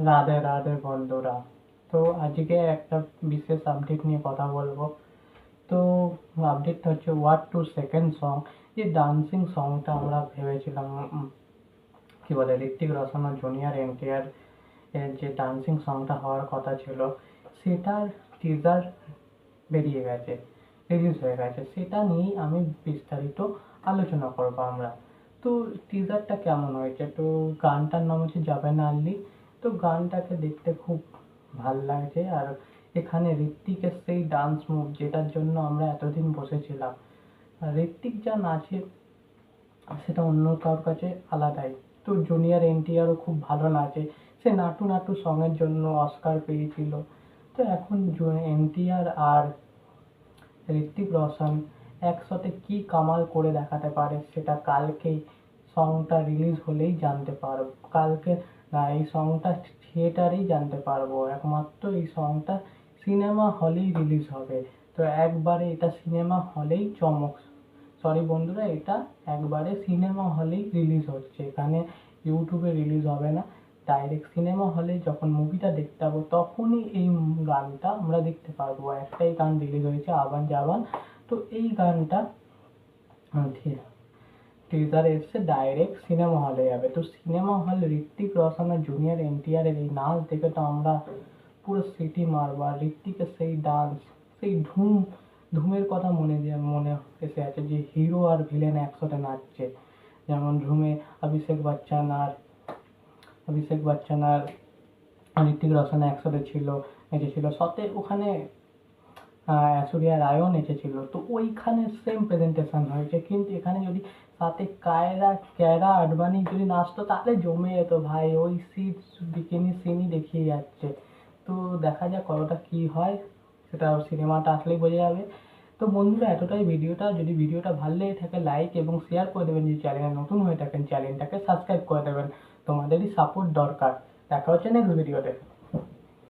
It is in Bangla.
রাধে রাধে বন্ধুরা। তো আজকে একটা বিশেষ আপডেট নিয়ে কথা বলবো। তো আপডেটটা হচ্ছে ওয়াট টু সেকেন্ড সং, যে ডান্সিং সংটা আমরা ভেবেছিলাম কি বলে ঋত্বিক রোশন আর জুনিয়র এনটিআর এর যে ডান্সিং সংটা হওয়ার কথা ছিল, সেটার টিজার বেরিয়ে গেছে, রিলিজ হয়ে গেছে। সেটা নিয়েই আমি বিস্তারিত আলোচনা করবো আমরা। তো টিজারটা কেমন হয়েছে, তো গানটার নাম হচ্ছে যাবে না আল্লি। তো গানটাকে দেখতে খুব ভাল লাগছে। আর এখানে ঋত্বিকের সেই ডান্স মুভ যেটার জন্য আমরা এতদিন বসেছিলাম, আর ঋত্বিক যা নাচে সেটা অন্য কারোর কাছে আলাদাই। তো জুনিয়র এনটিআরও খুব ভালো নাচে, সে নাটু নাটু সঙের জন্য অস্কার পেয়েছিল। তো এখন এনটিআর আর ঋত্বিক রোশন একসাথে কি কামাল করে দেখাতে পারে সেটা কালকেই সংটা রিলিজ হলেই জানতে পারবো। কালকে না, এই সংটা থিয়েটারেই জানতে পারবো। একমাত্র এই সংটা সিনেমা হলেই রিলিজ হবে। তো একবারে এটা সিনেমা হলেই চমক। সরি বন্ধুরা, এটা একবারে সিনেমা হলেই রিলিজ হচ্ছে, এখানে ইউটিউবে রিলিজ হবে না। ডাইরেক্ট সিনেমা হলে যখন মুভিটা দেখতে পাবো তখনই এই গানটা আমরা দেখতে পারবো। একটাই গান রিলিজ হয়েছে, আবান জাবান। তো এই গানটা টিজার এসছে, ডাইরেক্ট সিনেমা হলে যাবে। তো সিনেমা হল ঋত্বিক রোশন আর জুনিয়র এনটিআর এর এই নাচ দেখে তো আমরা পুরো সিটি মারবো। আর ঋত্বিকের সেই ডান্স, সেই ধুমের কথা মনে এসে আছে, যে হিরো আর ভিলেন একসাথে নাচছে। যেমন ধুমে অভিষেক বচ্চন আর ঋত্বিক রোশন একসাথে ছিল, নেচেছিল। সাথে ওখানে ঐশ্বরিয়া রায়ও নেচেছিল। তো ওইখানে সেম প্রেজেন্টেশন হয়েছে, কিন্তু এখানে যদি সাথে কায়রা আডবাণী যদি নাচতো তাহলে জমে যেত ভাই। ওই বিকিনি সিনই দেখিয়ে যাচ্ছে। তো দেখা যাক কতটা কি হয়, সেটা সিনেমাটা আসলেই বোঝা যাবে। তো বন্ধুরা, এতটাই ভিডিওটা। যদি ভিডিওটা ভালো লেগে থাকে লাইক এবং শেয়ার করে দেবেন। যদি চ্যানেলে নতুন হয়ে থাকেন চ্যানেলটাকে সাবস্ক্রাইব করে দেবেন। তোমাদেরই সাপোর্ট দরকার। দেখা হচ্ছে নেক্সট ভিডিওতে।